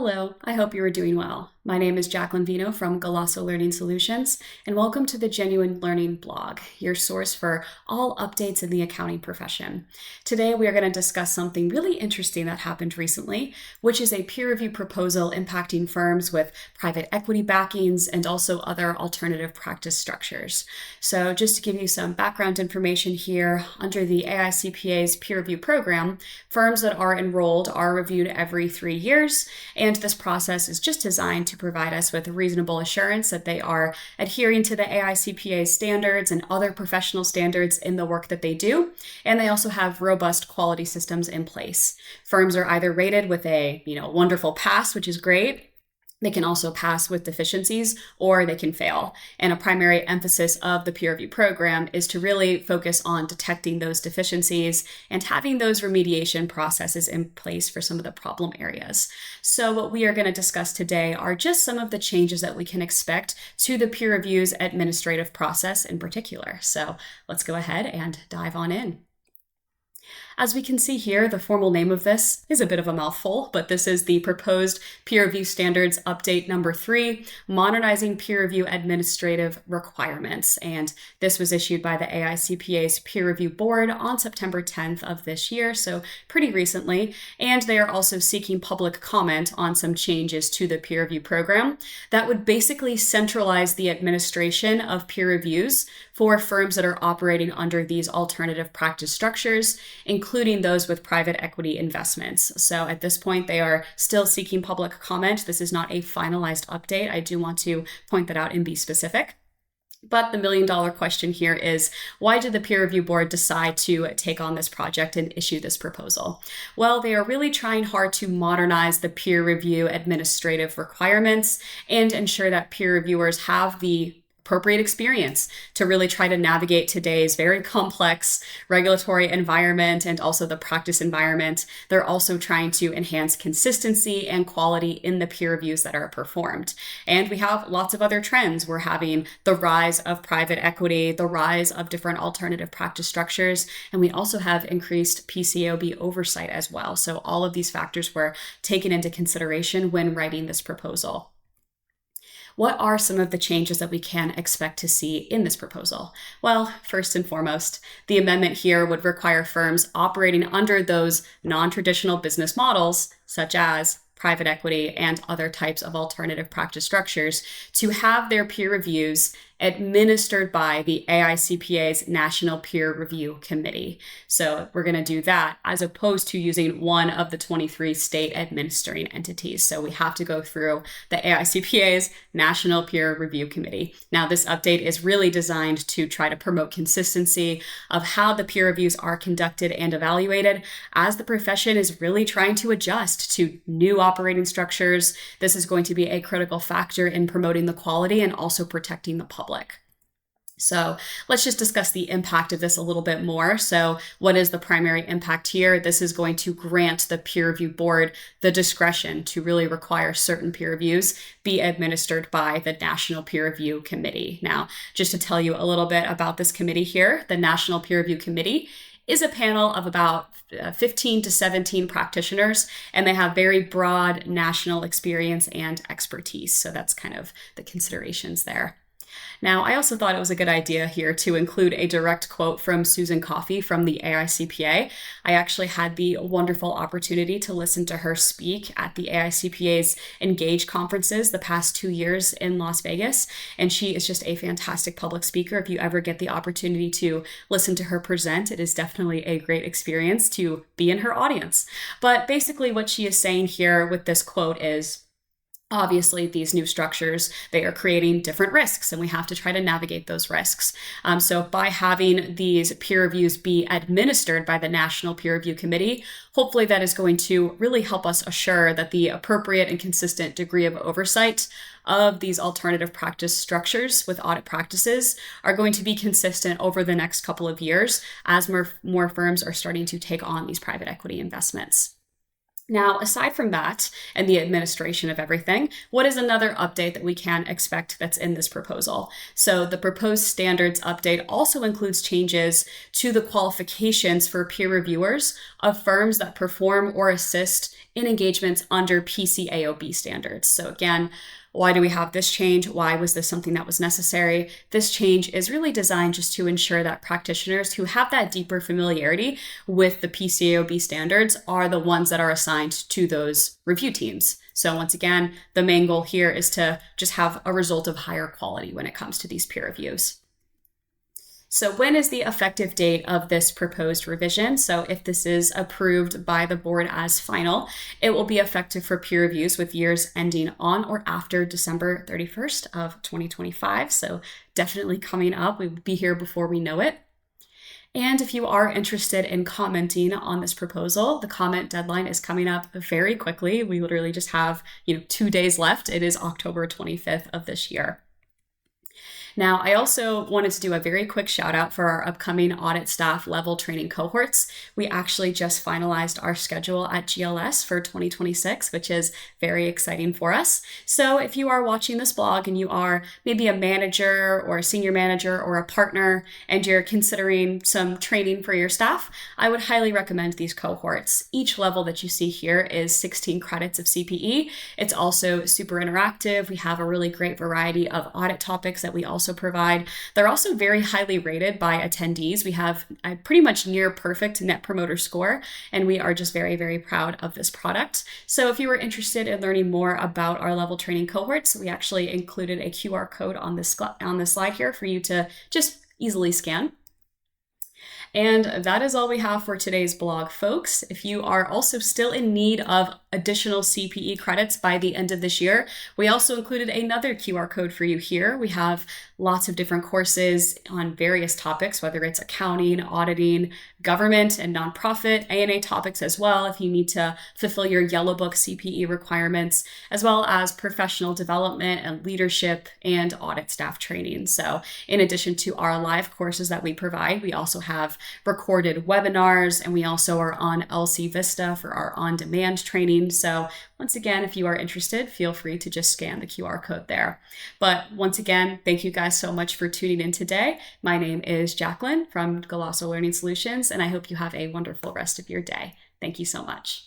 Hello, I hope you are doing well. My name is Jaclyn Veno from Galasso Learning Solutions, and welcome to the Genuine Learning blog, your source for all updates in the accounting profession. Today, we are going to discuss something really interesting that happened recently, which is a peer review proposal impacting firms with private equity backings and also other alternative practice structures. So just to give you some background information here, under the AICPA's peer review program, firms that are enrolled are reviewed every 3 years, and this process is just designed to provide us with reasonable assurance that they are adhering to the AICPA standards and other professional standards in the work that they do, and they also have robust quality systems in place. Firms are either rated with a wonderful pass, which is great. They can also pass with deficiencies, or they can fail. And a primary emphasis of the peer review program is to really focus on detecting those deficiencies and having those remediation processes in place for some of the problem areas. So what we are going to discuss today are just some of the changes that we can expect to the peer review's administrative process in particular. So let's go ahead and dive on in. As we can see here, the formal name of this is a bit of a mouthful, but this is the Proposed Peer Review Standards Update Number 3, Modernizing Peer Review Administrative Requirements. And this was issued by the AICPA's Peer Review Board on September 10th of this year, so pretty recently. And they are also seeking public comment on some changes to the peer review program that would basically centralize the administration of peer reviews for firms that are operating under these alternative practice structures, including those with private equity investments. So at this point, they are still seeking public comment. This is not a finalized update. I do want to point that out and be specific. But the million-dollar question here is, why did the peer review board decide to take on this project and issue this proposal? Well, they are really trying hard to modernize the peer review administrative requirements and ensure that peer reviewers have the appropriate experience to really try to navigate today's very complex regulatory environment and also the practice environment. They're also trying to enhance consistency and quality in the peer reviews that are performed. And we have lots of other trends. We're having the rise of private equity, the rise of different alternative practice structures, and we also have increased PCAOB oversight as well. So all of these factors were taken into consideration when writing this proposal. What are some of the changes that we can expect to see in this proposal? Well, first and foremost, the amendment here would require firms operating under those non-traditional business models, such as private equity and other types of alternative practice structures, to have their peer reviews administered by the AICPA's National Peer Review Committee. So we're going to do that as opposed to using one of the 23 state administering entities. So we have to go through the AICPA's National Peer Review Committee. Now, this update is really designed to try to promote consistency of how the peer reviews are conducted and evaluated as the profession is really trying to adjust to new operating structures. This is going to be a critical factor in promoting the quality and also protecting the public. So let's just discuss the impact of this a little bit more. So what is the primary impact here? This is going to grant the peer review board the discretion to really require certain peer reviews be administered by the National Peer Review Committee. Now, just to tell you a little bit about this committee here, the National Peer Review Committee is a panel of about 15 to 17 practitioners, and they have very broad national experience and expertise. So that's kind of the considerations there. Now, I also thought it was a good idea here to include a direct quote from Susan Coffey from the AICPA. I actually had the wonderful opportunity to listen to her speak at the AICPA's Engage conferences the past 2 years in Las Vegas, and she is just a fantastic public speaker. If you ever get the opportunity to listen to her present, it is definitely a great experience to be in her audience. But basically what she is saying here with this quote is, obviously, these new structures, they are creating different risks, and we have to try to navigate those risks. So by having these peer reviews be administered by the National Peer Review Committee, hopefully that is going to really help us assure that the appropriate and consistent degree of oversight of these alternative practice structures with audit practices are going to be consistent over the next couple of years as more firms are starting to take on these private equity investments. Now, aside from that and the administration of everything, what is another update that we can expect that's in this proposal? So the proposed standards update also includes changes to the qualifications for peer reviewers of firms that perform or assist in engagements under PCAOB standards. So again, why do we have this change? Why was this something that was necessary? This change is really designed just to ensure that practitioners who have that deeper familiarity with the PCAOB standards are the ones that are assigned to those review teams. So once again, the main goal here is to just have a result of higher quality when it comes to these peer reviews. So when is the effective date of this proposed revision? So if this is approved by the board as final, it will be effective for peer reviews with years ending on or after December 31st of 2025. So definitely coming up. We will be here before we know it. And if you are interested in commenting on this proposal, the comment deadline is coming up very quickly. We literally just have 2 days left. It is October 25th of this year. Now, I also wanted to do a very quick shout out for our upcoming audit staff level training cohorts. We actually just finalized our schedule at GLS for 2026, which is very exciting for us. So if you are watching this blog and you are maybe a manager or a senior manager or a partner and you're considering some training for your staff, I would highly recommend these cohorts. Each level that you see here is 16 credits of CPE. It's also super interactive. We have a really great variety of audit topics that we also provide. They're also very highly rated by attendees. We have a pretty much near perfect net promoter score, and we are just very, very proud of this product. So if you were interested in learning more about our level training cohorts, we actually included a QR code on this slide here for you to just easily scan. And that is all we have for today's blog, folks. If you are also still in need of additional CPE credits by the end of this year, we also included another QR code for you here. We have lots of different courses on various topics, whether it's accounting, auditing, government, and nonprofit, A&A topics as well, if you need to fulfill your Yellow Book CPE requirements, as well as professional development and leadership and audit staff training. So in addition to our live courses that we provide, we also have recorded webinars, and we also are on LC Vista for our on-demand training. So once again, if you are interested, feel free to just scan the QR code there. But once again, thank you guys so much for tuning in today. My name is Jaclyn from Golasso Learning Solutions, and I hope you have a wonderful rest of your day. Thank you so much.